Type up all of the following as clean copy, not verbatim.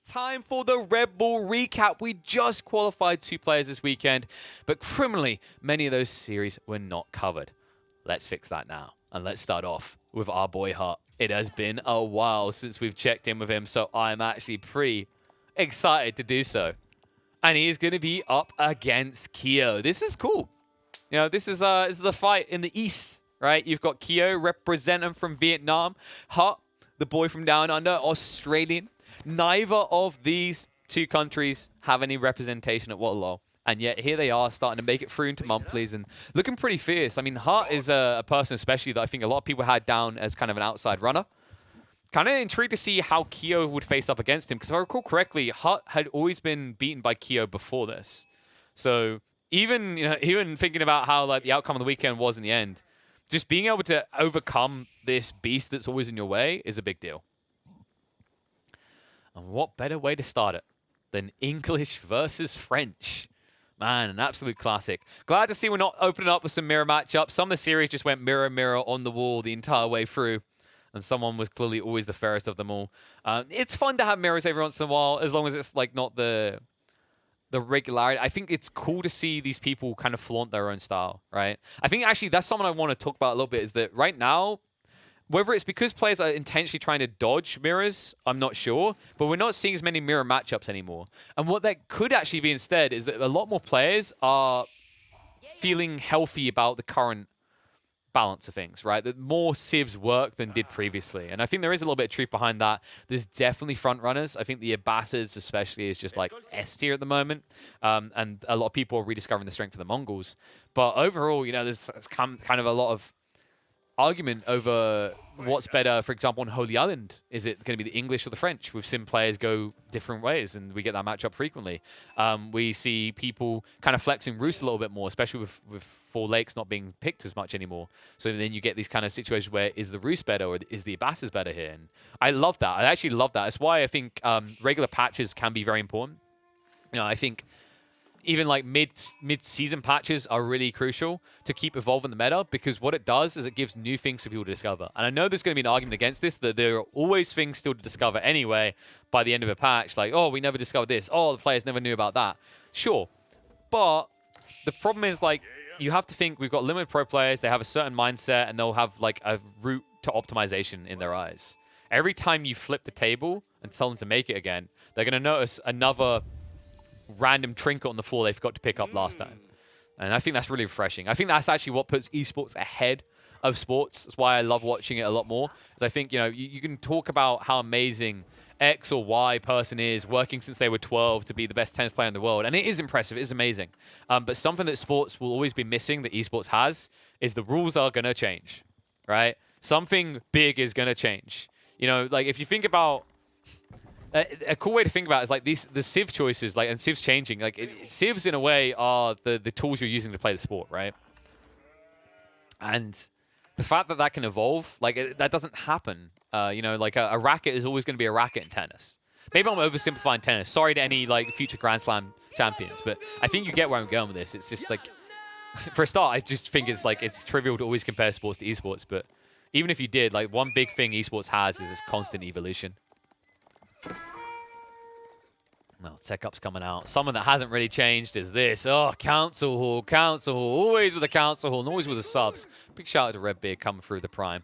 Time for the Redbull Recap. We just qualified 2 players this weekend, but criminally, many of those series were not covered. Let's fix that now. And let's start off with our boy HuT. It has been a while since we've checked in with him, so I'm actually pretty excited to do so. And he is going to be up against Kyo. This is cool. You know, this is a fight in the East, right? You've got Kyo representing from Vietnam. HuT, the boy from down under, Australian. Neither of these 2 countries have any representation at Wololo. And yet here they are starting to make it through into monthlies and looking pretty fierce. I mean, HuT is a person especially that I think a lot of people had down as kind of an outside runner. Kind of intrigued to see how Kyo would face up against him. Because if I recall correctly, HuT had always been beaten by Kyo before this. So even thinking about how like the outcome of the weekend was in the end, just being able to overcome this beast that's always in your way is a big deal. And what better way to start it than English versus French? Man, an absolute classic. Glad to see we're not opening up with some mirror matchups. Some of the series just went mirror, mirror on the wall the entire way through. And someone was clearly always the fairest of them all. It's fun to have mirrors every once in a while, as long as it's like not the regularity. I think it's cool to see these people kind of flaunt their own style, right? I think actually that's something I want to talk about a little bit, is that right now, whether it's because players are intentionally trying to dodge mirrors, I'm not sure, but we're not seeing as many mirror matchups anymore. And what that could actually be instead is that a lot more players are feeling healthy about the current balance of things, right? That more civs work than did previously. And I think there is a little bit of truth behind that. There's definitely front runners. I think the Abbasids especially is just like S tier at the moment. And a lot of people are rediscovering the strength of the Mongols. But overall, you know, there's kind of a lot of argument over what's better. For example, on Holy Island, is it going to be the English or the French? We've seen players go different ways, and we get that matchup frequently. We see people kind of flexing Roost a little bit more, especially with 4 Lakes not being picked as much anymore. So then you get these kind of situations where is the Roost better or is the Abbasids better here? And I love that. I actually love that. That's why I think regular patches can be very important. You know, I think even like mid-season patches are really crucial to keep evolving the meta, because what it does is it gives new things for people to discover. And I know there's going to be an argument against this, that there are always things still to discover anyway by the end of a patch. Like, oh, we never discovered this. Oh, the players never knew about that. Sure. But the problem is, like, you have to think we've got limited pro players. They have a certain mindset, and they'll have like a route to optimization in their eyes. Every time you flip the table and tell them to make it again, they're going to notice another random trinket on the floor they forgot to pick up last time. And I think that's really refreshing. I think that's actually what puts esports ahead of sports. That's why I love watching it a lot more. Because I think, you know, you can talk about how amazing X or Y person is, working since they were 12 to be the best tennis player in the world. And it is impressive. It is amazing. But something that sports will always be missing, that esports has, is the rules are going to change, right? Something big is going to change. You know, like if you think about a cool way to think about it is like the civ choices, like, and civs changing. Like civs in a way are the tools you're using to play the sport, right? And the fact that that can evolve, like that doesn't happen. You know, like a racket is always going to be a racket in tennis. Maybe I'm oversimplifying tennis. Sorry to any like future Grand Slam champions, but I think you get where I'm going with this. It's just like, for a start, I just think it's like it's trivial to always compare sports to esports. But even if you did, like one big thing esports has is this constant evolution. No, Tech Up's coming out. Someone that hasn't really changed is this. Oh, Council Hall, Council Hall. Always with the Council Hall and always with the subs. Big shout out to Redbeard coming through the Prime.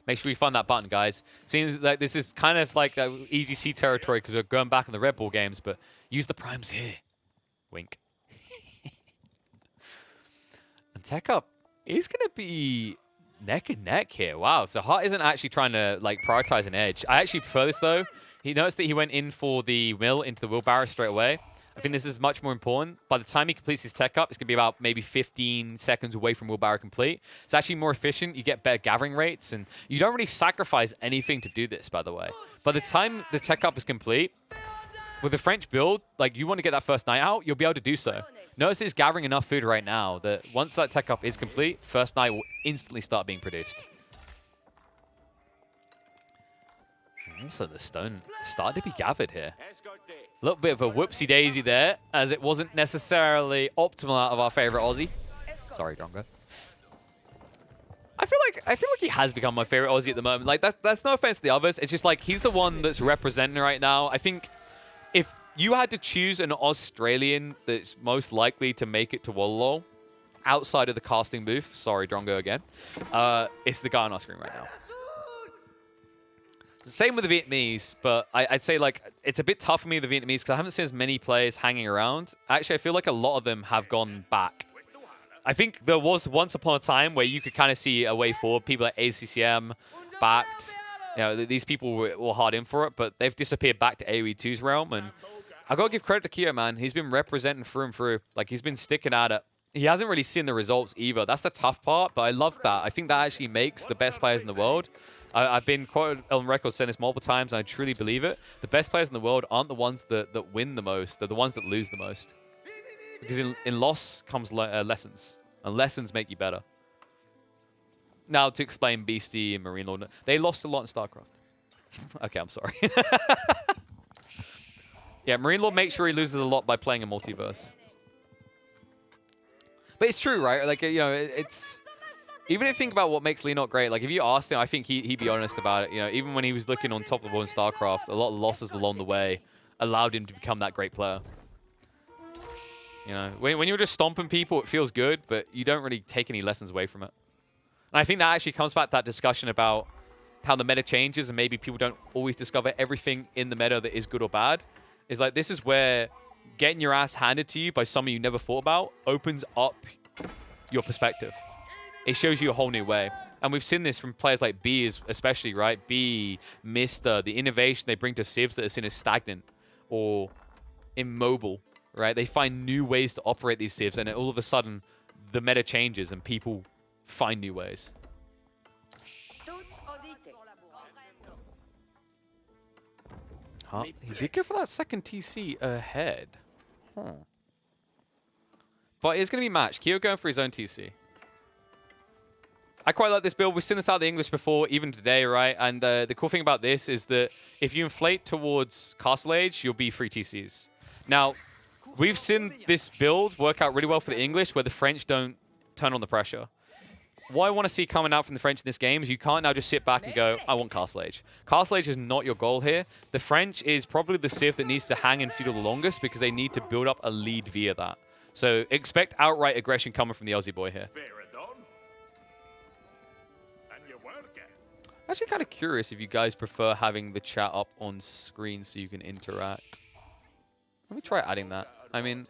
Make sure you find that button, guys. Seems like this is kind of like that EGC territory because we're going back in the Redbull games, but use the Primes here. Wink. And Tech Up is going to be neck and neck here. Wow, so HuT isn't actually trying to like prioritize an edge. I actually prefer this, though. He noticed that he went in for the mill into the wheelbarrow straight away. I think this is much more important. By the time he completes his tech up, it's going to be about maybe 15 seconds away from wheelbarrow complete. It's actually more efficient. You get better gathering rates, and you don't really sacrifice anything to do this, by the way. By the time the tech up is complete, with the French build, like you want to get that first night out, you'll be able to do so. Notice he's gathering enough food right now that once that tech up is complete, first night will instantly start being produced. Also, the stone started to be gathered here. A little bit of a whoopsie-daisy there, as it wasn't necessarily optimal out of our favorite Aussie. Sorry, Drongo. I feel like he has become my favorite Aussie at the moment. Like that's no offense to the others. It's just like he's the one that's representing right now. I think you had to choose an Australian that's most likely to make it to Wololo outside of the casting booth, sorry, Drongo again, it's the guy on our screen right now. Same with the Vietnamese, but I'd say like it's a bit tough for me, the Vietnamese, because I haven't seen as many players hanging around. Actually, I feel like a lot of them have gone back. I think there was once upon a time where you could kind of see a way forward. People like ACCM backed. You know, these people were hard in for it, but they've disappeared back to AoE2's realm. And I got to give credit to Kyo, man. He's been representing through and through. Like, he's been sticking at it. He hasn't really seen the results either. That's the tough part, but I love that. I think that actually makes the best players in the world. I've been quoted on record saying this multiple times, and I truly believe it. The best players in the world aren't the ones that win the most. They're the ones that lose the most. Because in loss comes lessons, and lessons make you better. Now, to explain Beastie and Marine Lord, they lost a lot in StarCraft. Okay, I'm sorry. Yeah, Marine Lord makes sure he loses a lot by playing a multiverse. But it's true, right? Like, you know, it's... Even if you think about what makes Lee not great, like, if you asked him, I think he'd be honest about it. You know, even when he was looking on top of the world in StarCraft, a lot of losses along the way allowed him to become that great player. You know, when you're just stomping people, it feels good, but you don't really take any lessons away from it. And I think that actually comes back to that discussion about how the meta changes and maybe people don't always discover everything in the meta that is good or bad. Is like, this is where getting your ass handed to you by someone you never thought about opens up your perspective. It shows you a whole new way. And we've seen this from players like B especially, right? B, Mister, the innovation they bring to civs that are seen as stagnant or immobile, right? They find new ways to operate these civs, and all of a sudden, the meta changes and people find new ways. Huh? He did go for that second TC ahead. Huh. But it's going to be matched. Kyo going for his own TC. I quite like this build. We've seen this out of the English before, even today, right? And the cool thing about this is that if you inflate towards Castle Age, you'll be free TCs. Now, we've seen this build work out really well for the English, where the French don't turn on the pressure. What I want to see coming out from the French in this game is you can't now just sit back and go, I want Castle Age. Castle Age is not your goal here. The French is probably the civ that needs to hang in feudal the longest because they need to build up a lead via that. So expect outright aggression coming from the Aussie boy here. Actually kind of curious if you guys prefer having the chat up on screen so you can interact. Let me try adding that. I mean,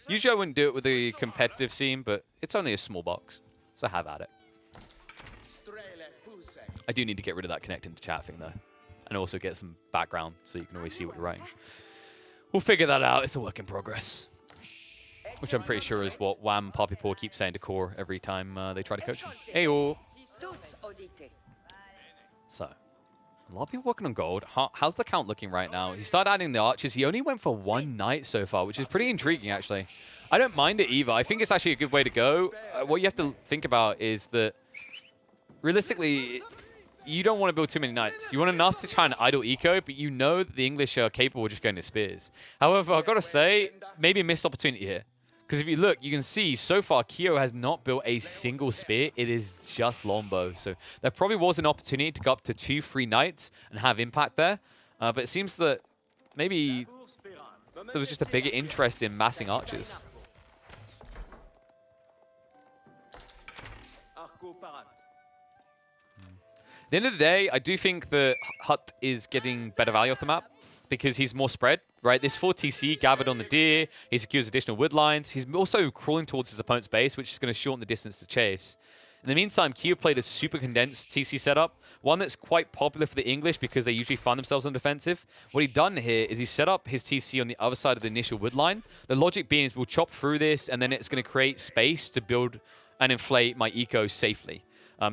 usually I wouldn't do it with a competitive scene, but it's only a small box. So have at it. I do need to get rid of that connecting to chat thing, though. And also get some background so you can always see what you're writing. We'll figure that out. It's a work in progress. Which I'm pretty sure is what Wham Poppy Paw keeps saying to Core every time they try to coach him. Hey-oh. So, a lot of people working on gold. How's the count looking right now? He started adding the archers. He only went for one knight so far, which is pretty intriguing, actually. I don't mind it either. I think it's actually a good way to go. What you have to think about is that, realistically, you don't want to build too many knights. You want enough to try and idle eco, but you know that the English are capable of just going to spears. However, I've got to say, maybe a missed opportunity here. Because if you look, you can see so far Kyo has not built a single spear. It is just longbow. So there probably was an opportunity to go up to 2-3 knights and have impact there. But it seems that maybe there was just a bigger interest in massing archers. At the end of the day, I do think that HuT is getting better value off the map because he's more spread, right? This 4 TC gathered on the deer. He secures additional wood lines. He's also crawling towards his opponent's base, which is going to shorten the distance to chase. In the meantime, Kyo played a super condensed TC setup, one that's quite popular for the English because they usually find themselves on defensive. What he's done here is he set up his TC on the other side of the initial wood line. The logic being is we'll chop through this, and then it's going to create space to build and inflate my eco safely.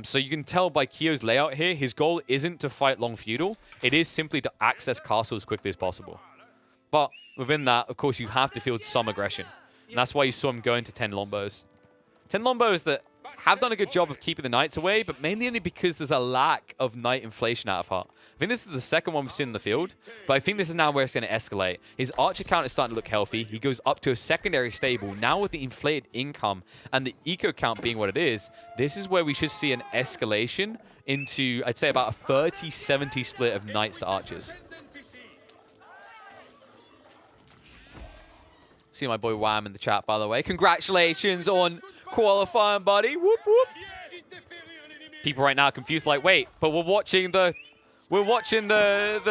So you can tell by Kyo's layout here, his goal isn't to fight long feudal. It is simply to access castle as quickly as possible. But within that, of course, you have to field some aggression. And that's why you saw him go into 10 Lombos. 10 Lombos that have done a good job of keeping the knights away, but mainly only because there's a lack of knight inflation out of HuT. I think this is the second one we've seen in the field, but I think this is now where it's going to escalate. His archer count is starting to look healthy. He goes up to a secondary stable. Now with the inflated income and the eco count being what it is, this is where we should see an escalation into, I'd say, about a 30-70 split of knights to archers. See my boy Wham in the chat, by the way. Congratulations on qualifying, buddy. Whoop, whoop. People right now are confused, like, wait, but we're watching the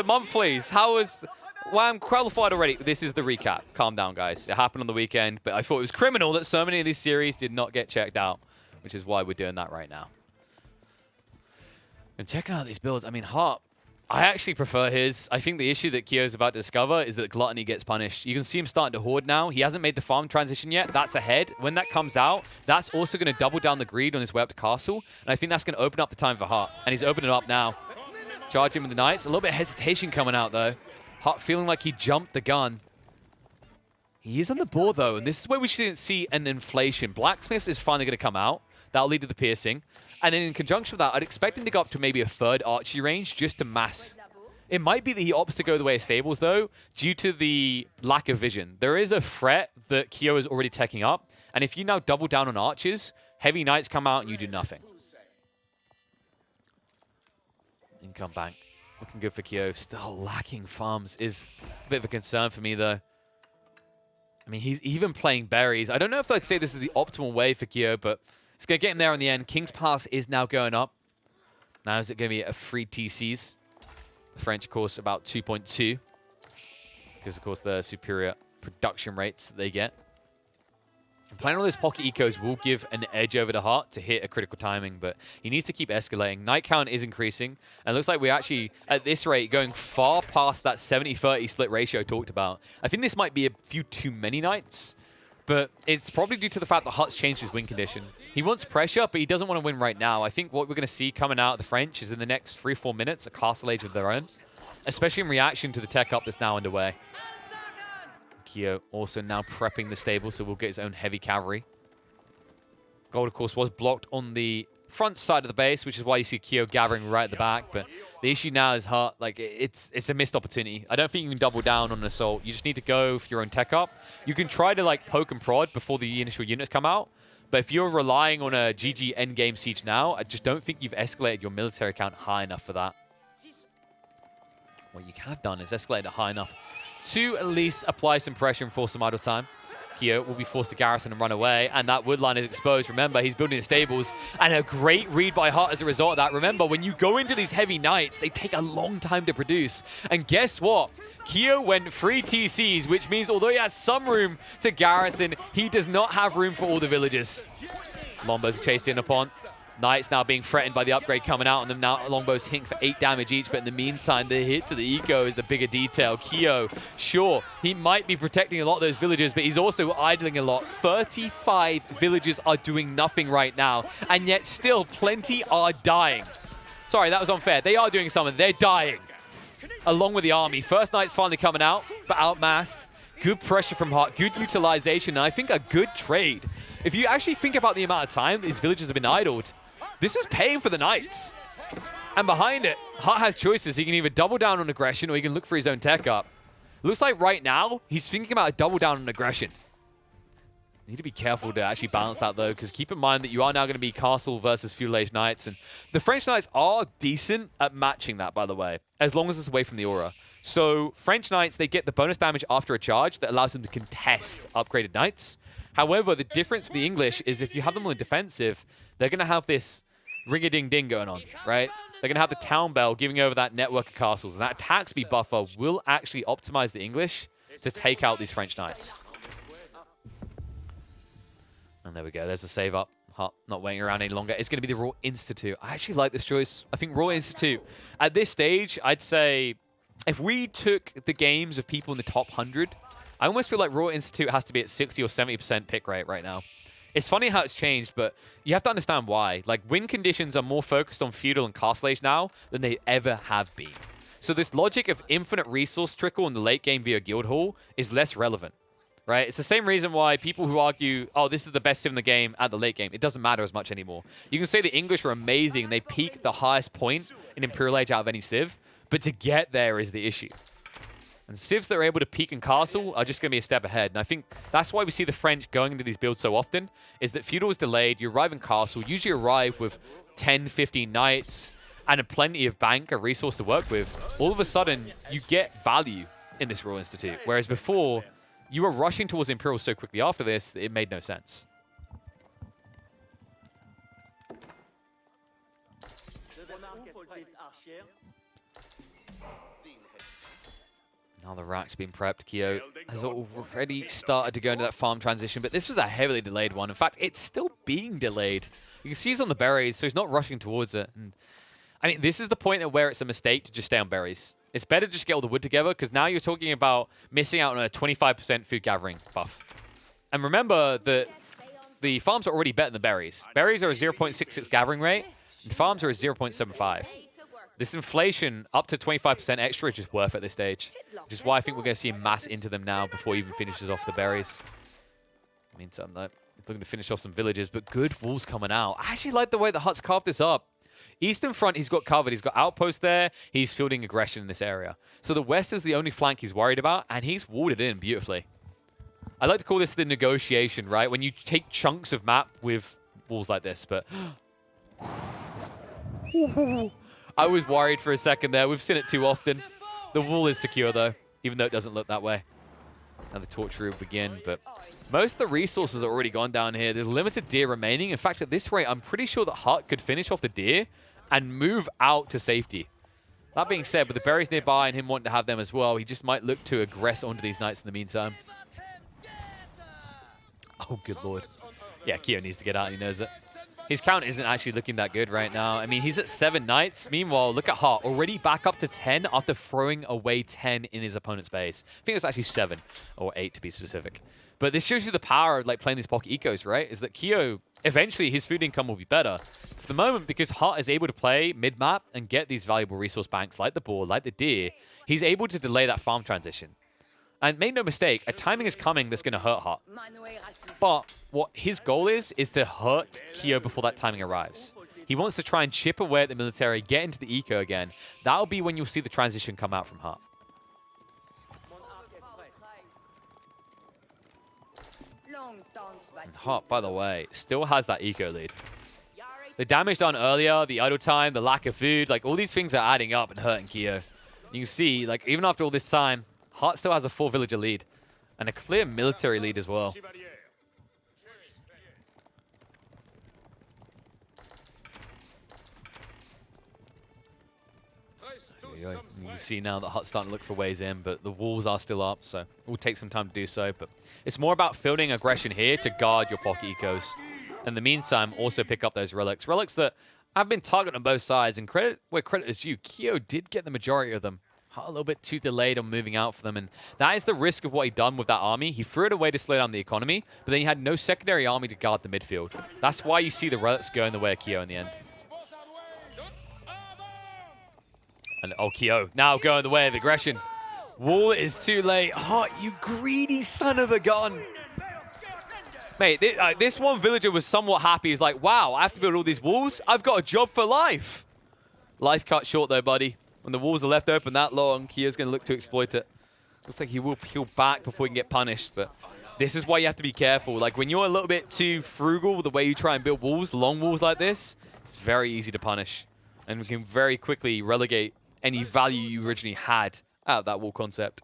monthlies. How is Wham qualified already? This is the recap. Calm down, guys. It happened on the weekend, but I thought it was criminal that so many of these series did not get checked out, which is why we're doing that right now. And checking out these builds, I mean, HuT, I actually prefer his. I think the issue that Kyo's about to discover is that Gluttony gets punished. You can see him starting to hoard now. He hasn't made the farm transition yet. That's ahead. When that comes out, that's also going to double down the greed on his way up to castle. And I think that's going to open up the time for HuT. And he's opening it up now. Charging with the Knights. A little bit of hesitation coming out, though. HuT feeling like he jumped the gun. He is on the board, though. And this is where we should see an inflation. Blacksmiths is finally going to come out. That'll lead to the piercing. And then in conjunction with that, I'd expect him to go up to maybe a third archery range just to mass. It might be that he opts to go the way of stables, though, due to the lack of vision. There is a threat that Kyo is already taking up. And if you now double down on archers, heavy knights come out and you do nothing. Income bank. Looking good for Kyo. Still lacking farms is a bit of a concern for me, though. I mean, he's even playing berries. I don't know if I'd say this is the optimal way for Kyo, but it's going to get him there in the end. King's Pass is now going up. Now is it going to be a free TCs? The French, of course, about 2.2. Because, of course, the superior production rates that they get. And playing all those pocket ecos will give an edge over the HuT to hit a critical timing, but he needs to keep escalating. Knight count is increasing, and it looks like we're actually, at this rate, going far past that 70-30 split ratio I talked about. I think this might be a few too many knights, but it's probably due to the fact that HuT's changed his win condition. He wants pressure, but he doesn't want to win right now. I think what we're going to see coming out of the French is in the next 3-4 minutes, a castle age of their own, especially in reaction to the tech up that's now underway. Kyo also now prepping the stable, so we'll get his own heavy cavalry. Gold, of course, was blocked on the front side of the base, which is why you see Kyo gathering right at the back. But the issue now is HuT, like, it's a missed opportunity. I don't think you can double down on an assault. You just need to go for your own tech up. You can try to, like, poke and prod before the initial units come out. But if you're relying on a GG endgame siege now, I just don't think you've escalated your military count high enough for that. What you have done is escalate it high enough to at least apply some pressure and force some idle time. Kyo will be forced to garrison and run away, and that wood line is exposed. Remember, he's building the stables, and a great read by HuT as a result of that. Remember, when you go into these heavy knights, they take a long time to produce. And guess what? Kyo went 3 TCs, which means although he has some room to garrison, he does not have room for all the villagers. Longbows chased in upon. Knights now being threatened by the upgrade coming out on them now. Longbows hitting for 8 damage each, but in the meantime, the hit to the eco is the bigger detail. Kyo, sure, he might be protecting a lot of those villagers, but he's also idling a lot. 35 villagers are doing nothing right now, and yet still plenty are dying. Sorry, that was unfair. They are doing something. They're dying, along with the army. First Knight's finally coming out, but outmassed. Good pressure from HuT, good utilization, and I think a good trade. If you actually think about the amount of time these villagers have been idled, this is paying for the Knights. And behind it, HuT has choices. He can either double down on aggression or he can look for his own tech up. Looks like right now, he's thinking about a double down on aggression. Need to be careful to actually balance that, though, because keep in mind that you are now going to be Castle versus Feudal Age Knights. And the French Knights are decent at matching that, by the way, as long as it's away from the aura. So French Knights, they get the bonus damage after a charge that allows them to contest upgraded Knights. However, the difference with the English is if you have them on the defensive, they're going to have this ring-a-ding-ding going on, right? They're going to have the Town Bell giving over that network of castles. And that attack speed buffer will actually optimize the English to take out these French Knights. And there we go. There's a save up. HuT not waiting around any longer. It's going to be the Raw Institute. I actually like this choice. I think Raw Institute, at this stage, I'd say if we took the games of people in the top 100, I almost feel like Raw Institute has to be at 60 or 70% pick rate right now. It's funny how it's changed, but you have to understand why. Like, win conditions are more focused on Feudal and Castle Age now than they ever have been. So this logic of infinite resource trickle in the late game via Guildhall is less relevant, right? It's the same reason why people who argue, oh, this is the best civ in the game at the late game, it doesn't matter as much anymore. You can say the English were amazing. They peaked the highest point in Imperial Age out of any civ, but to get there is the issue. And civs that are able to peak in castle are just going to be a step ahead. And I think that's why we see the French going into these builds so often, is that feudal is delayed, you arrive in castle, usually arrive with 10, 15 knights, and a plenty of bank, a resource to work with. All of a sudden, you get value in this Royal Institute. Whereas before, you were rushing towards Imperial so quickly after this that it made no sense. Now the rack's been prepped. Kyo has already started to go into that farm transition, but this was a heavily delayed one. In fact, it's still being delayed. You can see he's on the berries, so he's not rushing towards it. And I mean, this is the point at where it's a mistake to just stay on berries. It's better to just get all the wood together, because now you're talking about missing out on a 25% food gathering buff. And remember that the farms are already better than berries. Berries are a 0.66 gathering rate, and farms are a 0.75. This inflation up to 25% extra is just worth at this stage. Which is why I think we're going to see him mass into them now before he even finishes off the berries. Meantime, though, he's looking to finish off some villages, but good walls coming out. I actually like the way the HuT's carved this up. Eastern front, he's got covered. He's got outpost there. He's fielding aggression in this area. So the west is the only flank he's worried about, and he's walled it in beautifully. I like to call this the negotiation, right? When you take chunks of map with walls like this, but... I was worried for a second there. We've seen it too often. The wall is secure, though, even though it doesn't look that way. Now the torture will begin, but most of the resources are already gone down here. There's limited deer remaining. In fact, at this rate, I'm pretty sure that HuT could finish off the deer and move out to safety. That being said, with the berries nearby and him wanting to have them as well, he just might look to aggress onto these knights in the meantime. Oh, good lord. Yeah, Kyo needs to get out. He knows it. His count isn't actually looking that good right now. I mean, he's at 7 knights. Meanwhile, look at HuT, already back up to 10 after throwing away 10 in his opponent's base. I think it was actually 7, or 8 to be specific. But this shows you the power of like playing these pocket ecos, right? Is that Kyo, eventually his food income will be better. For the moment, because HuT is able to play mid-map and get these valuable resource banks like the boar, like the deer, he's able to delay that farm transition. And make no mistake, a timing is coming that's going to hurt HuT. But what his goal is to hurt Kyo before that timing arrives. He wants to try and chip away at the military, get into the eco again. That'll be when you'll see the transition come out from HuT. And HuT, by the way, still has that eco lead. The damage done earlier, the idle time, the lack of food, like all these things are adding up and hurting Kyo. You can see, like even after all this time, HuT still has a 4-villager lead and a clear military lead as well. You can see now that HuT's starting to look for ways in, but the walls are still up, so it will take some time to do so. But it's more about fielding aggression here to guard your pocket ecos. In the meantime, also pick up those relics. Relics that have been targeted on both sides, and credit where credit is due. Kyo did get the majority of them. HuT a little bit too delayed on moving out for them, and that is the risk of what he done with that army. He threw it away to slow down the economy, but then he had no secondary army to guard the midfield. That's why you see the relics going the way of Kyo in the end. And oh, Kyo now going the way of aggression. Wall is too late. HuT, you greedy son of a gun. Mate, this one villager was somewhat happy. He's like, wow, I have to build all these walls? I've got a job for life. Life cut short though, buddy. When the walls are left open that long, Kyo's going to look to exploit it. Looks like he will peel back before he can get punished, but this is why you have to be careful. Like, when you're a little bit too frugal with the way you try and build walls, long walls like this, it's very easy to punish. And we can very quickly relegate any value you originally had out of that wall concept.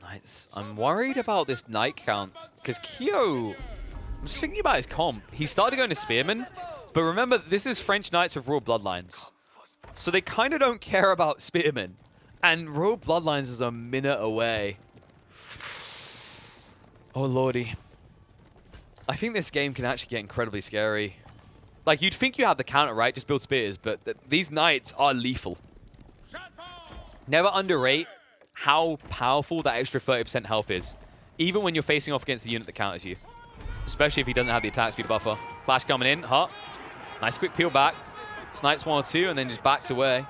Knights. I'm worried about this knight count because Kyo, I'm just thinking about his comp. He started going to Spearman, but remember, this is French knights with royal bloodlines. So they kind of don't care about Spearman. And royal bloodlines is a minute away. Oh, lordy. I think this game can actually get incredibly scary. Like, you'd think you have the counter, right? Just build spears, but these knights are lethal. Never underrate how powerful that extra 30% health is, even when you're facing off against the unit that counters you. Especially if he doesn't have the attack speed buffer. Clash coming in, HuT. Nice quick peel back. Snipes 1 or 2 and then just backs away.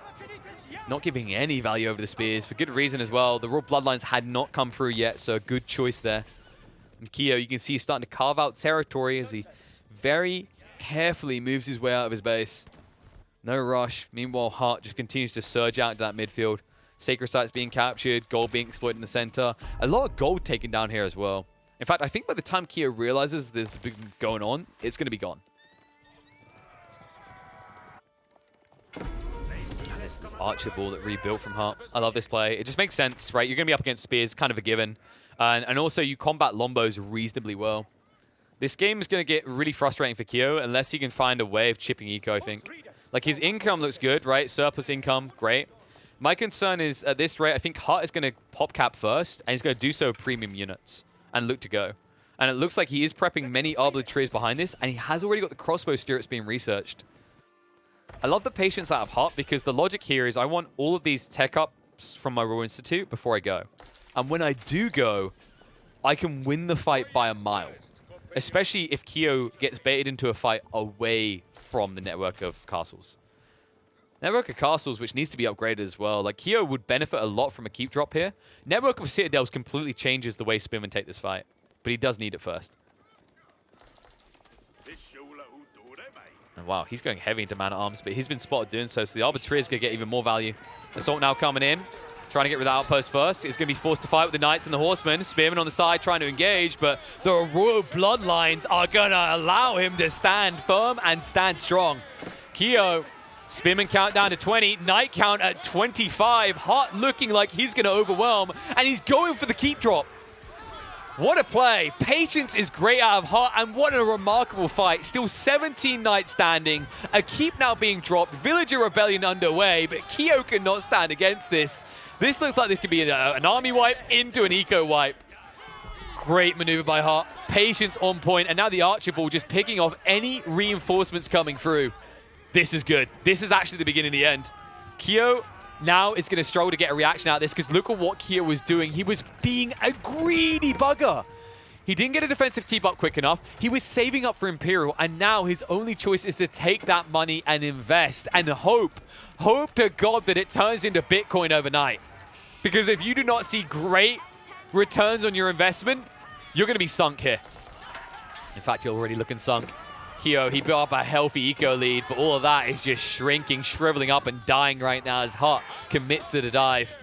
Not giving any value over the spears, for good reason as well. The raw bloodlines had not come through yet, so a good choice there. And Kyo, you can see he's starting to carve out territory as he very carefully moves his way out of his base. No rush. Meanwhile, HuT just continues to surge out into that midfield. Sacred Sites being captured, gold being exploited in the center. A lot of gold taken down here as well. In fact, I think by the time Kyo realizes there's been going on, it's going to be gone. There's this Archer ball that rebuilt from HuT. I love this play. It just makes sense, right? You're going to be up against spears, kind of a given. And also, you combat lombos reasonably well. This game is going to get really frustrating for Kyo unless he can find a way of chipping eco, I think. Like, his income looks good, right? Surplus income, great. My concern is, at this rate, I think HuT is going to pop cap first, and he's going to do so with premium units and look to go. And it looks like he is prepping many arbitraries behind this, and he has already got the crossbow turrets being researched. I love the patience out of HuT because the logic here is I want all of these tech ups from my Royal Institute before I go. And when I do go, I can win the fight by a mile. Especially if Kyo gets baited into a fight away from the network of castles. Network of castles, which needs to be upgraded as well. Like, Kyo would benefit a lot from a keep drop here. Network of citadels completely changes the way Spearmen take this fight. But he does need it first. And wow, he's going heavy into man-at-arms, but he's been spotted doing so, so the Arbitrator is going to get even more value. Assault now coming in. Trying to get rid of the outpost first. He's going to be forced to fight with the Knights and the Horsemen. Spearmen on the side trying to engage, but the Royal Bloodlines are going to allow him to stand firm and stand strong. Kyo, Spearman count down to 20. Knight count at 25. HuT looking like he's going to overwhelm, and he's going for the keep drop. What a play. Patience is great out of HuT, and what a remarkable fight. Still 17 Knights standing. A keep now being dropped. Villager Rebellion underway, but Kyo cannot stand against this. This looks like this could be an army wipe into an eco wipe. Great maneuver by HuT. Patience on point, and now the Archer ball just picking off any reinforcements coming through. This is good. This is actually the beginning of the end. Kyo now is going to struggle to get a reaction out of this because look at what Kyo was doing. He was being a greedy bugger. He didn't get a defensive keep up quick enough. He was saving up for Imperial, and now his only choice is to take that money and invest and hope to God that it turns into Bitcoin overnight. Because if you do not see great returns on your investment, you're going to be sunk here. In fact, you're already looking sunk. Kyo, he built up a healthy eco lead, but all of that is just shrinking, shriveling up, and dying right now as HuT commits to the dive.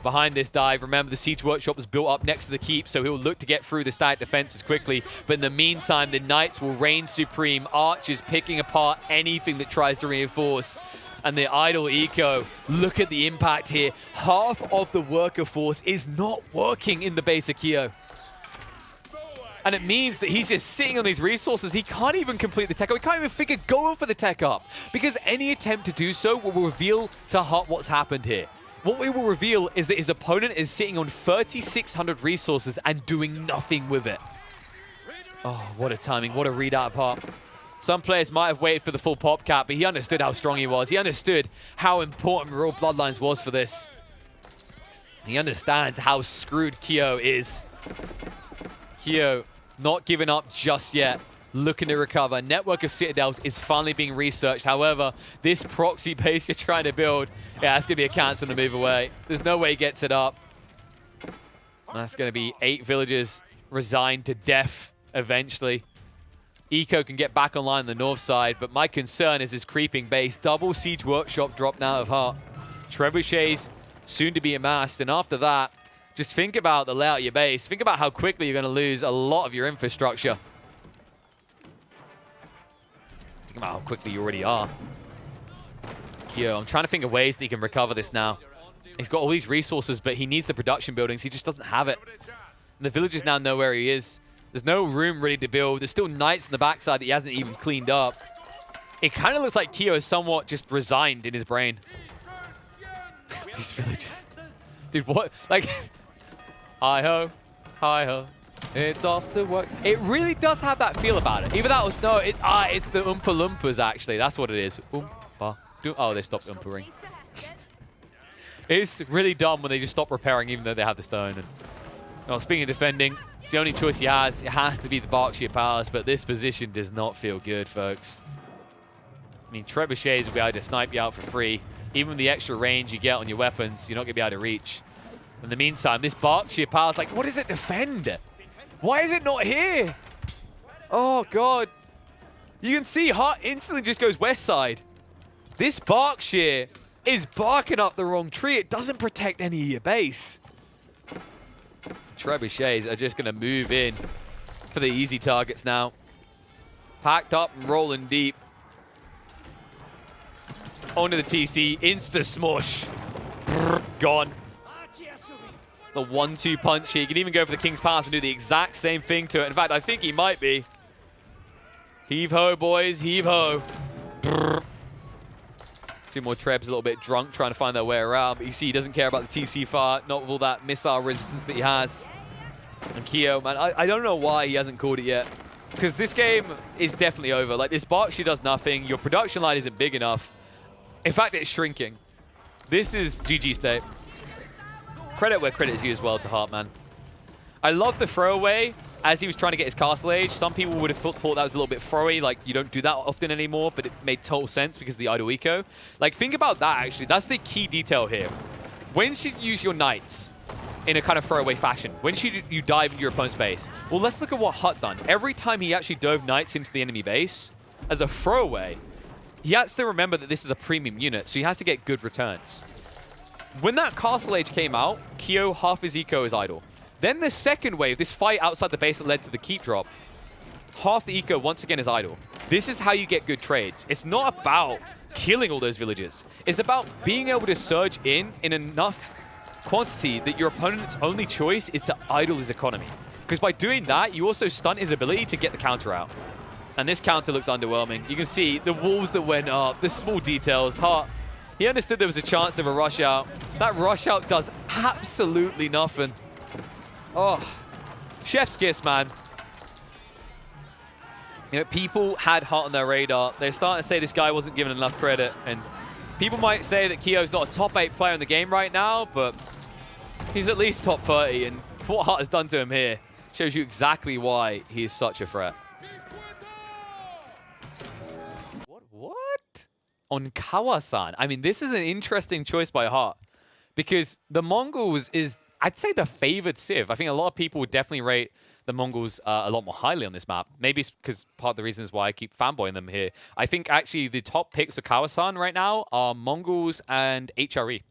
Behind this dive, remember the Siege Workshop was built up next to the keep, so he'll look to get through the static defenses quickly. But in the meantime, the Knights will reign supreme. Archers picking apart anything that tries to reinforce. And the idle eco, look at the impact here. Half of the worker force is not working in the base of Kyo. And it means that he's just sitting on these resources. He can't even complete the tech up. He can't even figure going for the tech up. Because any attempt to do so will reveal to HuT what's happened here. What we will reveal is that his opponent is sitting on 3,600 resources and doing nothing with it. Oh, what a timing. What a read out of HuT. Some players might have waited for the full pop cap, but he understood how strong he was. He understood how important Royal Bloodlines was for this. He understands how screwed Kyo is. Kyo not giving up just yet, looking to recover. Network of Citadels is finally being researched. However, this proxy base you're trying to build, yeah, that's going to be a cancel to move away. There's no way he gets it up. That's going to be 8 villagers resigned to death eventually. Eco can get back online on the north side, but my concern is his creeping base. Double Siege Workshop dropped out of HuT. Trebuchets soon to be amassed, and after that, just think about the layout of your base. Think about how quickly you're going to lose a lot of your infrastructure. Think about how quickly you already are. Kyo, I'm trying to think of ways that he can recover this now. He's got all these resources, but he needs the production buildings. He just doesn't have it. And the villagers now know where he is. There's no room ready to build. There's still Knights in the backside that he hasn't even cleaned up. It kind of looks like Kyo is somewhat just resigned in his brain. These villagers. Dude, what? Like, hi-ho, hi-ho, it's off to work. It really does have that feel about it. Either that was, no, it's the Oompa Loompas, actually. That's what it is. Oompa. Oh, they stopped Oompaing. It's really dumb when they just stop repairing even though they have the stone. And, well, speaking of defending, it's the only choice he has. It has to be the Berkshire Palace, but this position does not feel good, folks. I mean, trebuchets will be able to snipe you out for free. Even with the extra range you get on your weapons, you're not going to be able to reach. In the meantime, this Berkshire Palace, like, what does it defend? Why is it not here? Oh, God. You can see HuT instantly just goes west side. This Berkshire is barking up the wrong tree. It doesn't protect any of your base. Trebuchets are just going to move in for the easy targets now. Packed up and rolling deep. Onto the TC. Insta-smush. Gone. The 1-2 punch here. You can even go for the King's Pass and do the exact same thing to it. In fact, I think he might be. Heave-ho, boys. Heave-ho. Two more Trebs a little bit drunk, trying to find their way around. But you see he doesn't care about the TC fire, not with all that missile resistance that he has. And Kyo, man, I don't know why he hasn't called it yet. Because this game is definitely over. Like, this box, she does nothing. Your production line isn't big enough. In fact, it's shrinking. This is GG state. Credit where credit is due as well to HuT, man. I love the throwaway as he was trying to get his castle age. Some people would have thought that was a little bit throwy. Like, you don't do that often anymore, but it made total sense because of the idle eco. Like, think about that, actually. That's the key detail here. When should you use your knights in a kind of throwaway fashion? When should you dive into your opponent's base? Well, let's look at what HuT done. Every time he actually dove knights into the enemy base as a throwaway, he has to remember that this is a premium unit, so he has to get good returns. When that castle age came out, Kyo, half his eco is idle. Then the second wave, this fight outside the base that led to the keep drop, half the eco once again is idle. This is how you get good trades. It's not about killing all those villages. It's about being able to surge in enough quantity that your opponent's only choice is to idle his economy. Because by doing that, you also stunt his ability to get the counter out. And this counter looks underwhelming. You can see the walls that went up, the small details. HuT, he understood there was a chance of a rush out. That rush out does absolutely nothing. Oh, chef's kiss, man. You know, people had HuT on their radar. They're starting to say this guy wasn't given enough credit. And people might say that Kyo's not a top 8 player in the game right now, but he's at least top 30. And what HuT has done to him here shows you exactly why he is such a threat. What? On Kawasan. I mean, this is an interesting choice by HuT because the Mongols is, I'd say, the favored civ. I think a lot of people would definitely rate the Mongols a lot more highly on this map. Maybe it's because part of the reason is why I keep fanboying them here. I think actually the top picks of Kawasan right now are Mongols and HRE.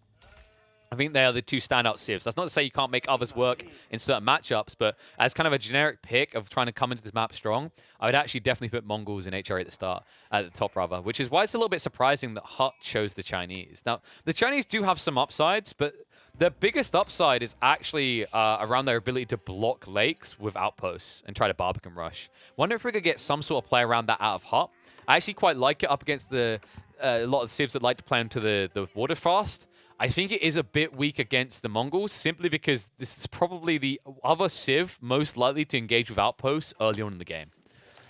I think they are the two standout civs. That's not to say you can't make others work in certain matchups, but as kind of a generic pick of trying to come into this map strong, I would actually definitely put Mongols and HRE at the top rather, which is why it's a little bit surprising that HuT chose the Chinese. Now, the Chinese do have some upsides, but the biggest upside is actually around their ability to block lakes with outposts and try to Barbican rush. Wonder if we could get some sort of play around that out of HuT. I actually quite like it up against a lot of the civs that like to play into the water fast. I think it is a bit weak against the Mongols simply because this is probably the other civ most likely to engage with outposts early on in the game.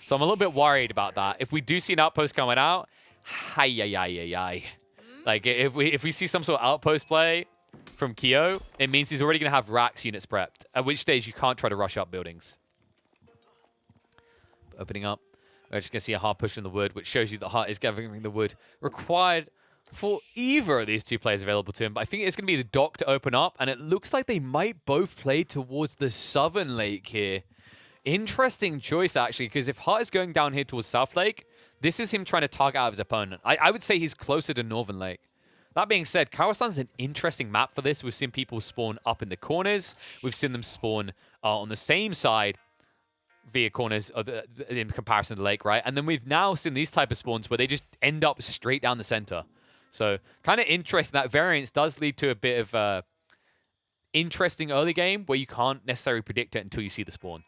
So I'm a little bit worried about that. If we do see an outpost coming out, like if we see some sort of outpost play from Kyo, it means he's already going to have Rax units prepped, at which stage you can't try to rush up buildings. Opening up, we're just going to see a hard push in the wood, which shows you that HuT is gathering the wood required for either of these two players available to him. But I think it's going to be the dock to open up, and it looks like they might both play towards the southern lake here. Interesting choice, actually, because if HuT is going down here towards South Lake, this is him trying to target out his opponent. I would say he's closer to Northern Lake. That being said, Kawasan's an interesting map for this. We've seen people spawn up in the corners. We've seen them spawn on the same side via corners in comparison to the lake, right? And then we've now seen these type of spawns where they just end up straight down the center. So kind of interesting. That variance does lead to a bit of interesting early game where you can't necessarily predict it until you see the spawn.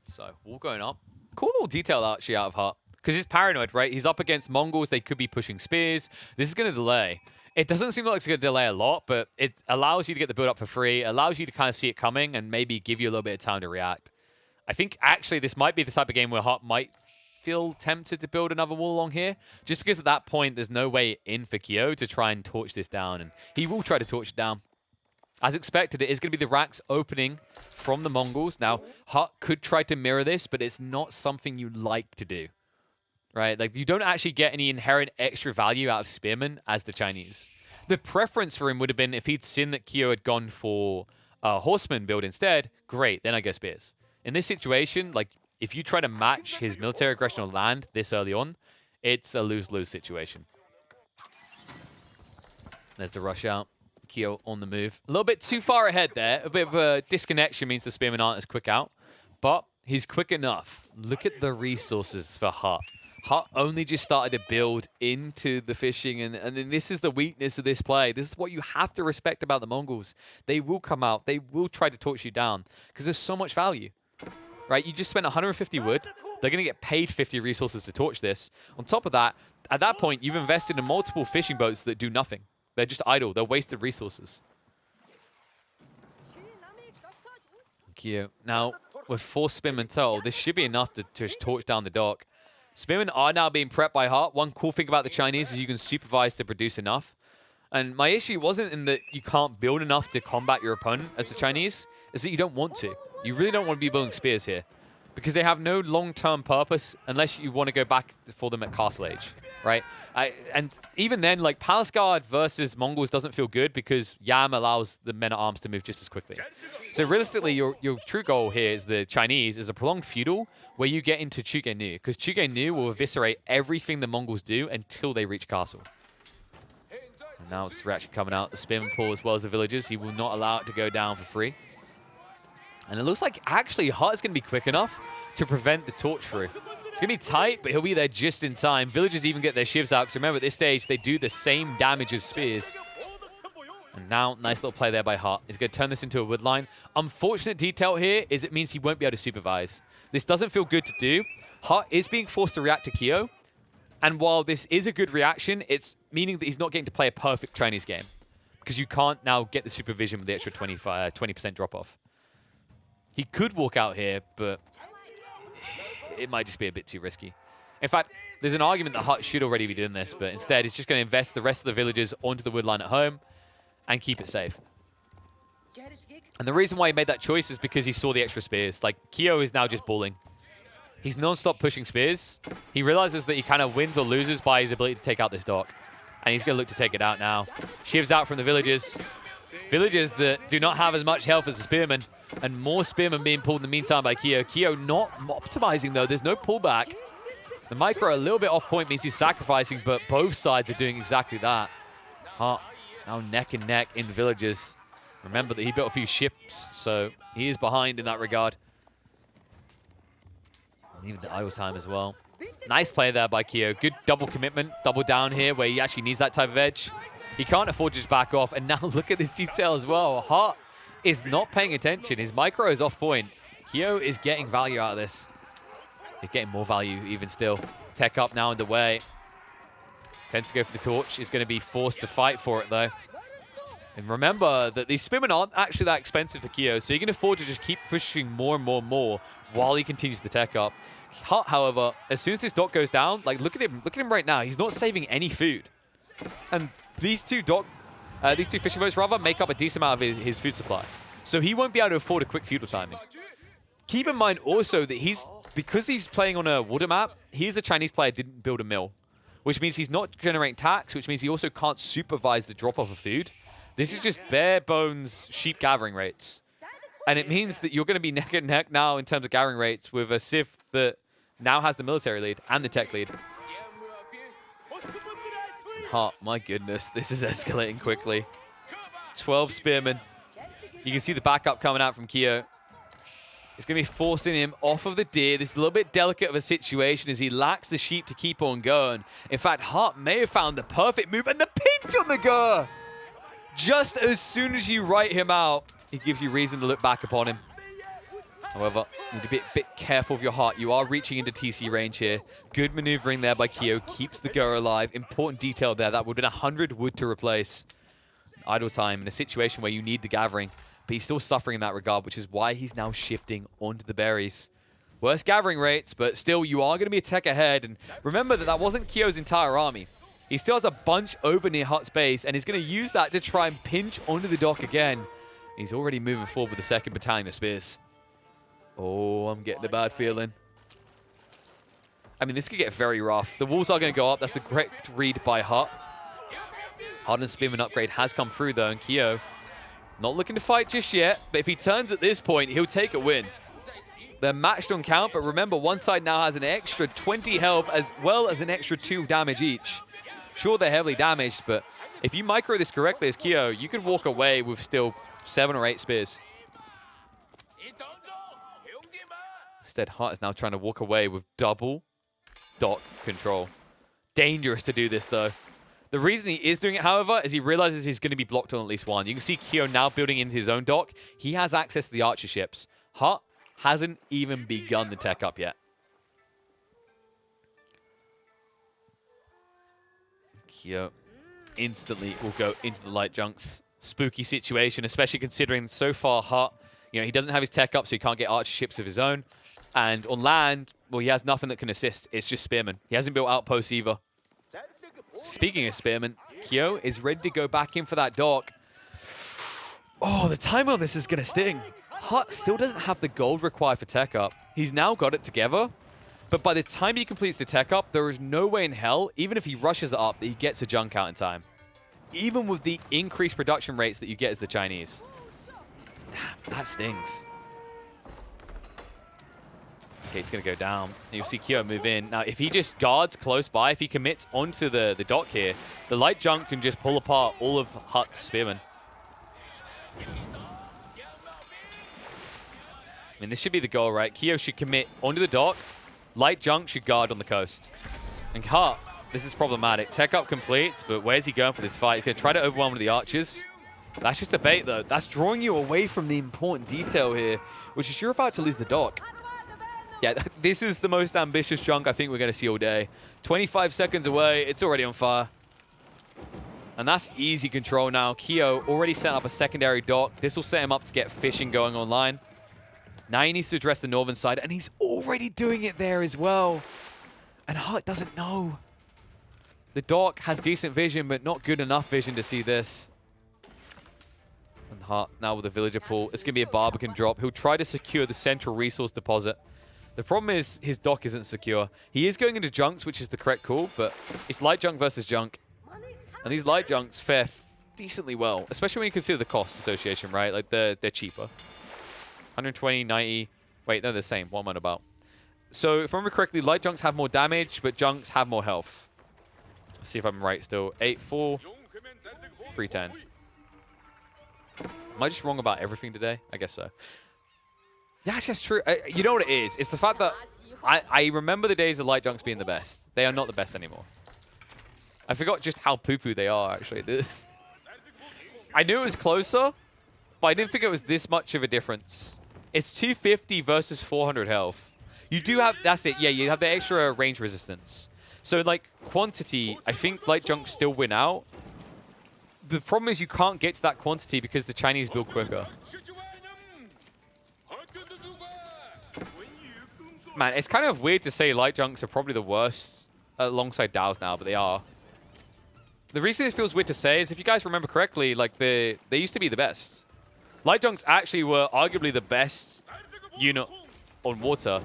So wall going up. Cool little detail actually out of HuT. Because he's paranoid, right? He's up against Mongols. They could be pushing spears. This is going to delay. It doesn't seem like it's going to delay a lot, but it allows you to get the build up for free. Allows you to kind of see it coming and maybe give you a little bit of time to react. I think actually this might be the type of game where HuT might feel tempted to build another wall along here. Just because at that point, there's no way in for Kyo to try and torch this down. And he will try to torch it down. As expected, it is going to be the racks opening from the Mongols. Now, HuT could try to mirror this, but it's not something you like to do. Right? Like, you don't actually get any inherent extra value out of Spearman as the Chinese. The preference for him would have been if he'd seen that Kyo had gone for a Horseman build instead, great, then I go Spears. In this situation, like, if you try to match his military aggression on land this early on, it's a lose-lose situation. There's the rush out. Kyo on the move. A little bit too far ahead there. A bit of a disconnection means the Spearmen aren't as quick out. But he's quick enough. Look at the resources for HuT. HuT only just started to build into the fishing, and then this is the weakness of this play. This is what you have to respect about the Mongols. They will come out. They will try to torch you down because there's so much value. Right? You just spent 150 wood. They're going to get paid 50 resources to torch this. On top of that, at that point, you've invested in multiple fishing boats that do nothing. They're just idle. They're wasted resources. Kyo. Now, with 4 Spearmen total, this should be enough to just torch down the dock. Spearmen are now being prepped by HuT. One cool thing about the Chinese is you can supervise to produce enough. And my issue wasn't in that you can't build enough to combat your opponent as the Chinese, is that you don't want to. You really don't want to be building spears here because they have no long-term purpose unless you want to go back for them at Castle Age, right? And even then, like, Palace Guard versus Mongols doesn't feel good because Yam allows the men-at-arms to move just as quickly. So realistically, your true goal here is the Chinese is a prolonged feudal where you get into Chugenu, because Chugenu will eviscerate everything the Mongols do until they reach castle. And now it's reaction coming out, the Spearman pool as well as the villagers. He will not allow it to go down for free. And it looks like actually HuT is going to be quick enough to prevent the torch through. It's going to be tight, but he'll be there just in time. Villagers even get their shivs out, because remember, at this stage, they do the same damage as spears. And now, nice little play there by HuT. He's going to turn this into a wood line. Unfortunate detail here is it means he won't be able to supervise. This doesn't feel good to do. HuT is being forced to react to Kyo. And while this is a good reaction, it's meaning that he's not getting to play a perfect Chinese game, because you can't now get the supervision with the extra 20% drop-off. He could walk out here, but it might just be a bit too risky. In fact, there's an argument that HuT should already be doing this, but instead he's just going to invest the rest of the villagers onto the wood line at home and keep it safe. And the reason why he made that choice is because he saw the extra spears. Like, Kyo is now just balling. He's non-stop pushing spears. He realizes that he kind of wins or loses by his ability to take out this dock. And he's going to look to take it out now. Shivs out from the villagers. Villagers that do not have as much health as the spearmen. And more spearmen being pulled in the meantime by Kyo. Kyo not optimizing, though. There's no pullback. The micro a little bit off point means he's sacrificing, but both sides are doing exactly that. HuT now neck and neck in villagers. Remember that he built a few ships, so he is behind in that regard. And even the idle time as well. Nice play there by Kyo. Good double commitment, double down here where he actually needs that type of edge. He can't afford to just back off. And now look at this detail as well. HuT is not paying attention. His micro is off point. Kyo is getting value out of this. He's getting more value even still. Tech up now in the way. Tends to go for the torch. He's going to be forced to fight for it, though. And remember that these spearmen aren't actually that expensive for Kyo, so he can afford to just keep pushing more and more and more while he continues the tech up. HuT, however, as soon as this dock goes down, like, look at him right now. He's not saving any food. And these two fishing boats, rather, make up a decent amount of his food supply. So he won't be able to afford a quick feudal timing. Keep in mind also that because he's playing on a water map, he's a Chinese player didn't build a mill, which means he's not generating tax, which means he also can't supervise the drop-off of food. This is just bare bones sheep gathering rates. And it means that you're going to be neck and neck now in terms of gathering rates with a Civ that now has the military lead and the tech lead. HuT, my goodness, this is escalating quickly. 12 spearmen. You can see the backup coming out from Kyo. It's going to be forcing him off of the deer. This is a little bit delicate of a situation as he lacks the sheep to keep on going. In fact, HuT may have found the perfect move, and the pinch on the go! Just as soon as you write him out, he gives you reason to look back upon him. However, you need to be a bit careful of your HuT. You are reaching into TC range here. Good maneuvering there by Kyo. Keeps the go alive. Important detail there. That would have been 100 wood to replace. Idle time in a situation where you need the gathering. But he's still suffering in that regard, which is why he's now shifting onto the berries. Worse gathering rates, but still, you are going to be a tech ahead. And remember that wasn't Kyo's entire army. He still has a bunch over near HuT's base, and he's going to use that to try and pinch onto the dock again. He's already moving forward with the 2nd Battalion of Spears. Oh, I'm getting a bad feeling. I mean, this could get very rough. The walls are going to go up. That's a great read by HuT. Hardened Spearman upgrade has come through, though, and Kyo not looking to fight just yet, but if he turns at this point, he'll take a win. They're matched on count, but remember, one side now has an extra 20 health as well as an extra 2 damage each. Sure, they're heavily damaged, but if you micro this correctly as Kyo, you could walk away with still 7 or 8 spears. Instead, HuT is now trying to walk away with double dock control. Dangerous to do this, though. The reason he is doing it, however, is he realizes he's going to be blocked on at least one. You can see Kyo now building into his own dock. He has access to the archer ships. HuT hasn't even begun the tech up yet. Kyo instantly will go into the light junks. Spooky situation, especially considering so far HuT, you know, he doesn't have his tech up, so he can't get archer ships of his own. And on land, well, he has nothing that can assist. It's just spearmen. He hasn't built outposts either. Speaking of spearmen, Kyo is ready to go back in for that dock. Oh, the time on this is going to sting. HuT still doesn't have the gold required for tech up. He's now got it together. But by the time he completes the tech up, there is no way in hell, even if he rushes it up, that he gets a junk out in time. Even with the increased production rates that you get as the Chinese. Damn, that stings. Okay, he's going to go down. You'll see Kyo move in. Now, if he just guards close by, if he commits onto the dock here, the light junk can just pull apart all of HuT's spearmen. I mean, this should be the goal, right? Kyo should commit onto the dock. Light junk should guard on the coast. And HuT, this is problematic. Tech up completes, but where's he going for this fight? He's going to try to overwhelm one of the archers. That's just a bait, though. That's drawing you away from the important detail here, which is you're about to lose the dock. Yeah, this is the most ambitious junk I think we're going to see all day. 25 seconds away. It's already on fire. And that's easy control now. Kyo already set up a secondary dock. This will set him up to get fishing going online. Now he needs to address the northern side, and he's already doing it there as well. And HuT doesn't know. The dock has decent vision, but not good enough vision to see this. And HuT now with the villager pool. It's going to be a Barbican drop. He'll try to secure the central resource deposit. The problem is his dock isn't secure. He is going into junks, which is the correct call, but it's light junk versus junk. And these light junks fare decently well, especially when you consider the cost association, right? Like, they're cheaper. 120, 90. Wait, they're the same. What am I on about? So, if I remember correctly, light junks have more damage, but junks have more health. Let's see if I'm right still. 8-4, 310. Am I just wrong about everything today? I guess so. That's just true. You know what it is? It's the fact that I remember the days of light junks being the best. They are not the best anymore. I forgot just how poo-poo they are, actually. I knew it was closer, but I didn't think it was this much of a difference. It's 250 versus 400 health. You do have, that's it, yeah, you have the extra range resistance. So, like, quantity, I think light junks still win out. The problem is you can't get to that quantity because the Chinese build quicker. Man, it's kind of weird to say light junks are probably the worst alongside DAOs now, but they are. The reason it feels weird to say is if you guys remember correctly, like they used to be the best. Light junks actually were arguably the best unit on water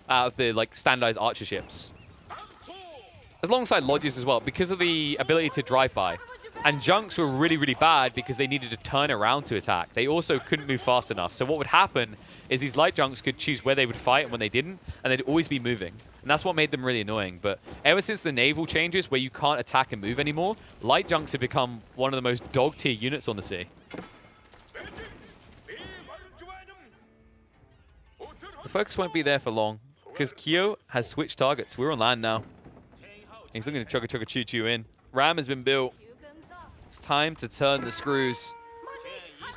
out of the like standardized archer ships. Alongside lodges as well, because of the ability to drive by. And junks were really, really bad because they needed to turn around to attack. They also couldn't move fast enough. So what would happen is these light junks could choose where they would fight and when they didn't, and they'd always be moving. And that's what made them really annoying. But ever since the naval changes where you can't attack and move anymore, light junks have become one of the most dog-tier units on the sea. The focus won't be there for long because Kyo has switched targets. We're on land now. He's looking to chugga choo-choo in. Ram has been built. It's time to turn the screws.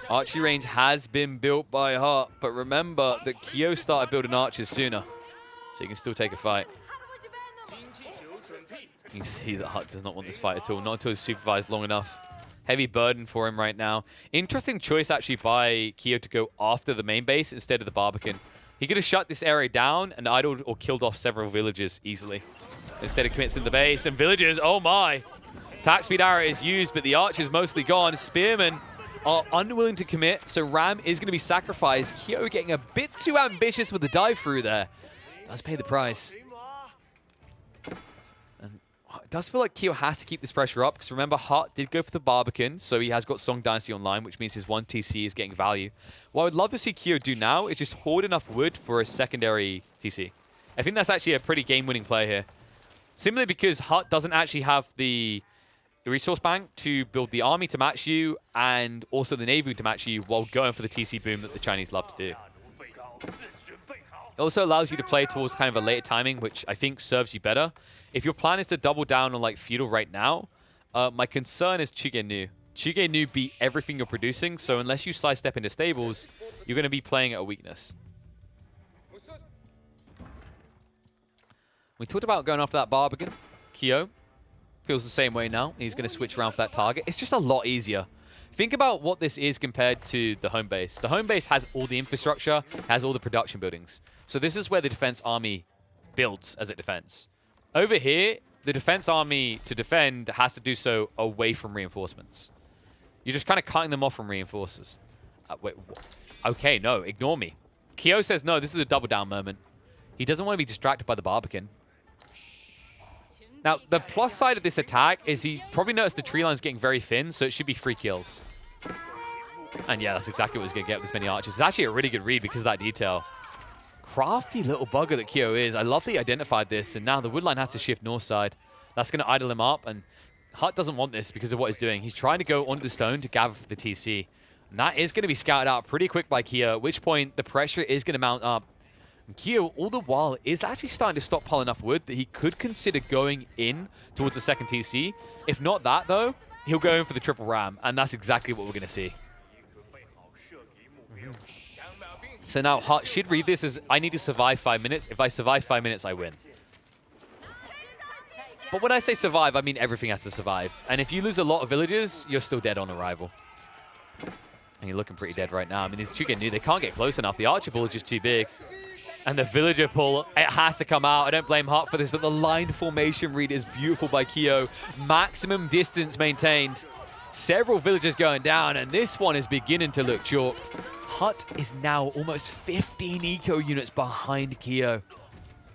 Archery range has been built by HuT, but remember that Kyo started building archers sooner, so you can still take a fight. You can see that HuT does not want this fight at all, not until it's supervised long enough. Heavy burden for him right now. Interesting choice actually by Kyo to go after the main base instead of the Barbican. He could have shut this area down and idled or killed off several villages easily. Instead, it commits in the base, and villagers, oh my! Attack speed arrow is used, but the archer's mostly gone. Spearmen are unwilling to commit, so Ram is going to be sacrificed. Kyo getting a bit too ambitious with the dive through there. Does pay the price. And does feel like Kyo has to keep this pressure up, because remember, HuT did go for the Barbican, so he has got Song Dynasty online, which means his 1 TC is getting value. What I would love to see Kyo do now is just hoard enough wood for a secondary TC. I think that's actually a pretty game-winning play here. Simply because HuT doesn't actually have the resource bank to build the army to match you, and also the navy to match you, while going for the TC boom that the Chinese love to do. It also allows you to play towards kind of a later timing, which I think serves you better. If your plan is to double down on like feudal right now, my concern is Chugenu. Chugenu beat everything you're producing, so unless you sidestep into stables, you're going to be playing at a weakness. We talked about going after that Barbican. Kyo feels the same way now. He's going to switch around for that target. It's just a lot easier. Think about what this is compared to the home base. The home base has all the infrastructure, has all the production buildings. So this is where the defense army builds as it defends. Over here, the defense army to defend has to do so away from reinforcements. You're just kind of cutting them off from reinforcers. Wait, okay, no, ignore me. Kyo says no, this is a double down moment. He doesn't want to be distracted by the Barbican. Now, the plus side of this attack is he probably noticed the tree line's getting very thin, so it should be 3 kills. And yeah, that's exactly what he's going to get with this many archers. It's actually a really good read because of that detail. Crafty little bugger that Kyo is. I love that he identified this, and now the wood line has to shift north side. That's going to idle him up, and HuT doesn't want this because of what he's doing. He's trying to go onto the stone to gather for the TC. And that is going to be scouted out pretty quick by Kyo, at which point the pressure is going to mount up. And Kyo, all the while, is actually starting to stockpile enough wood that he could consider going in towards the second TC. If not that, though, he'll go in for the triple ram, and that's exactly what we're going to see. So now HuT should read this as, I need to survive 5 minutes. If I survive 5 minutes, I win. But when I say survive, I mean everything has to survive. And if you lose a lot of villagers, you're still dead on arrival. And you're looking pretty dead right now. I mean, these Chugenu, they can't get close enough. The archer pull is just too big. And the villager pull, it has to come out. I don't blame HuT for this, but the line formation read is beautiful by Kyo. Maximum distance maintained. Several villagers going down, and this one is beginning to look chalked. HuT is now almost 15 eco units behind Kyo.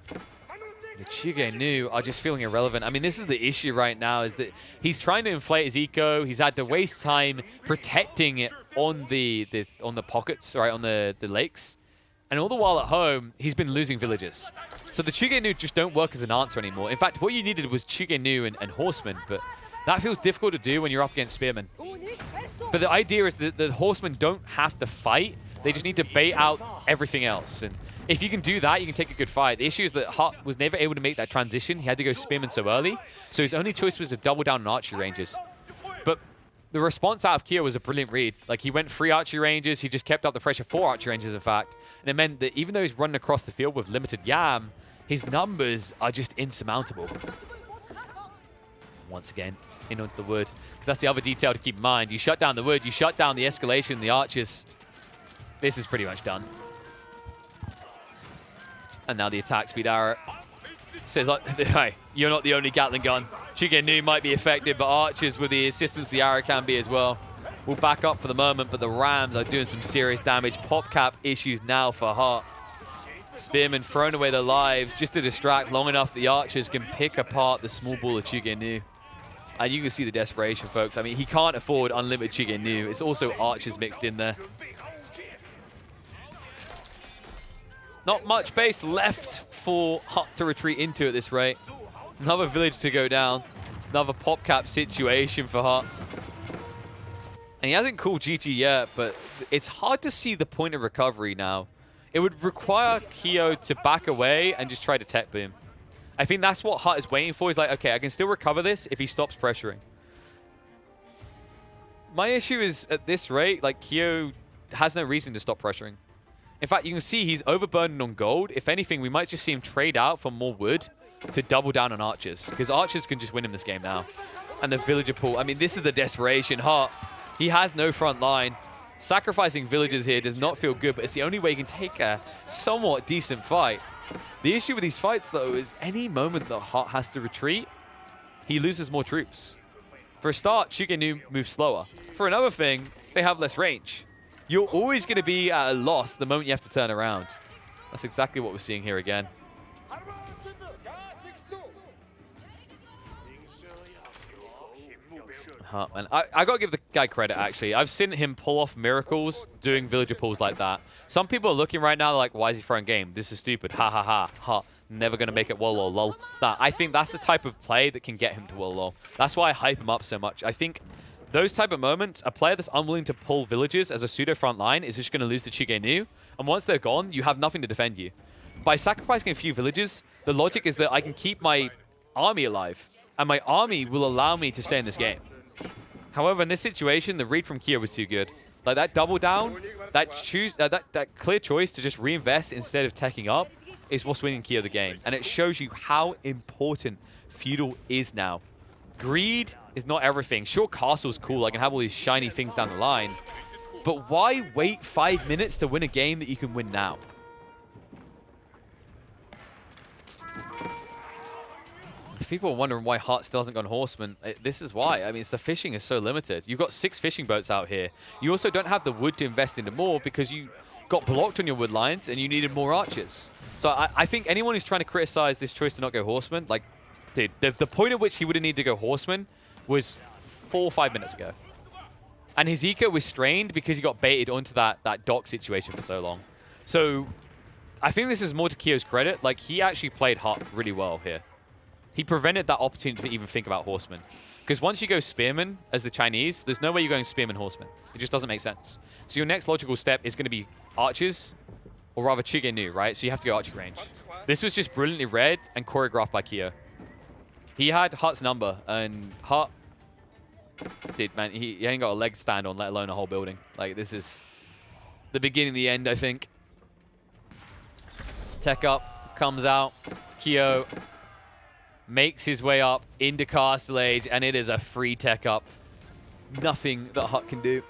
The Chugenu are just feeling irrelevant. I mean, this is the issue right now, is that he's trying to inflate his eco. He's had to waste time protecting it on the pockets, right, on the lakes. And all the while at home, he's been losing villagers. So the Chugenu just don't work as an answer anymore. In fact, what you needed was Chugenu and horsemen, but that feels difficult to do when you're up against spearmen. But the idea is that the horsemen don't have to fight. They just need to bait out everything else. And if you can do that, you can take a good fight. The issue is that HuT was never able to make that transition. He had to go spearmen so early. So his only choice was to double down on archery ranges. But the response out of Kyo was a brilliant read. Like, he went 3 archery ranges. He just kept up the pressure 4 archery ranges, in fact. And it meant that even though he's running across the field with limited yam, his numbers are just insurmountable. Once again, in onto the wood. Because that's the other detail to keep in mind. You shut down the wood, you shut down the escalation, the archers. This is pretty much done. And now the attack speed arrow says, hey, you're not the only Gatling gun. Chugenu might be effective, but archers with the assistance the arrow can be as well. We'll back up for the moment, but the rams are doing some serious damage. Pop cap issues now for HuT. Spearmen throwing away their lives just to distract long enough the archers can pick apart the small ball of Chugenu. And you can see the desperation, folks. I mean, he can't afford unlimited Chugenu. It's also archers mixed in there. Not much base left for HuT to retreat into at this rate. Another village to go down. Another pop cap situation for HuT. And he hasn't called GG yet, but it's hard to see the point of recovery now. It would require Kyo to back away and just try to tech boom. I think that's what HuT is waiting for. He's like, okay, I can still recover this if he stops pressuring. My issue is, at this rate, like, Kyo has no reason to stop pressuring. In fact, you can see he's overburdened on gold. If anything, we might just see him trade out for more wood to double down on archers, because archers can just win him this game now. And the villager pool, I mean, this is the desperation. HuT, he has no front line. Sacrificing villagers here does not feel good, but it's the only way he can take a somewhat decent fight. The issue with these fights, though, is any moment that HuT has to retreat, he loses more troops. For a start, Chugenu moves slower. For another thing, they have less range. You're always going to be at a loss the moment you have to turn around. That's exactly what we're seeing here again. And I got to give the guy credit, actually. I've seen him pull off miracles doing villager pulls like that. Some people are looking right now like, why is he throwing game? This is stupid. Ha ha ha. Ha. Never going to make it Wololo. Lol. I think that's the type of play that can get him to Wololo. That's why I hype him up so much. I think those type of moments, a player that's unwilling to pull villagers as a pseudo front line is just going to lose to Chugenu. And once they're gone, you have nothing to defend you. By sacrificing a few villages, the logic is that I can keep my army alive. And my army will allow me to stay in this game. However, in this situation, the read from Kyo was too good. Like that double down, that clear choice to just reinvest instead of teching up is what's winning Kyo the game. And it shows you how important feudal is now. Greed is not everything. Sure, castle's cool. I can have all these shiny things down the line. But why wait 5 minutes to win a game that you can win now? If people are wondering why HuT still hasn't gone Horseman, this is why. I mean, the fishing is so limited. You've got 6 fishing boats out here. You also don't have the wood to invest into more because you got blocked on your wood lines and you needed more archers. So I think anyone who's trying to criticize this choice to not go Horseman, like, dude, the point at which he would have needed to go Horseman was 4 or 5 minutes ago. And his eco was strained because he got baited onto that dock situation for so long. So I think this is more to Kyo's credit. Like, he actually played HuT really well here. He prevented that opportunity to even think about Horseman. Because once you go Spearman as the Chinese, there's no way you're going Spearman Horseman. It just doesn't make sense. So your next logical step is going to be Archers, or rather Chugenu, right? So you have to go Archer range. This was just brilliantly read and choreographed by Kyo. He had HuT's number, and HuT did, man. He ain't got a leg to stand on, let alone a whole building. Like, this is the beginning, the end, I think. Tech up, comes out. Kyo makes his way up into Castle Age, and it is a free tech up. Nothing that HuT can do.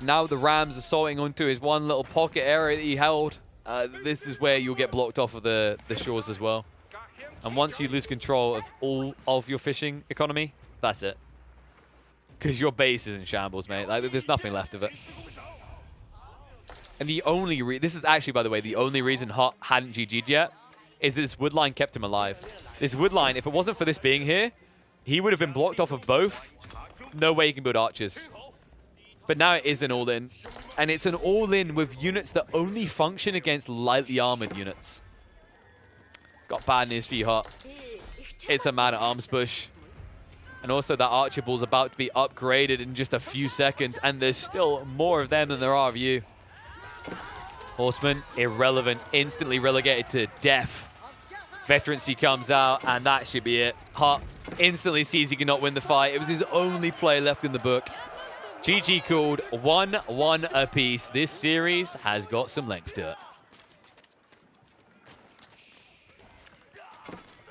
Now the Rams are sorting onto his one little pocket area that he held. This is where you'll get blocked off of the shores as well. And once you lose control of all of your fishing economy, that's it. Because your base is in shambles, mate. Like, there's nothing left of it. And the only this is actually, by the way, the only reason HuT hadn't GG'd yet is that this woodline kept him alive. This woodline, if it wasn't for this being here, he would have been blocked off of both. No way you can build archers. But now it is an all-in. And it's an all-in with units that only function against lightly armored units. Got bad news for you, HuT. It's a man-at-arms push. And also that Archer Ball's about to be upgraded in just a few seconds, and there's still more of them than there are of you. Horseman, irrelevant, instantly relegated to death. Veterancy comes out, and that should be it. HuT instantly sees he cannot win the fight. It was his only play left in the book. GG called, 1-1 apiece. This series has got some length to it.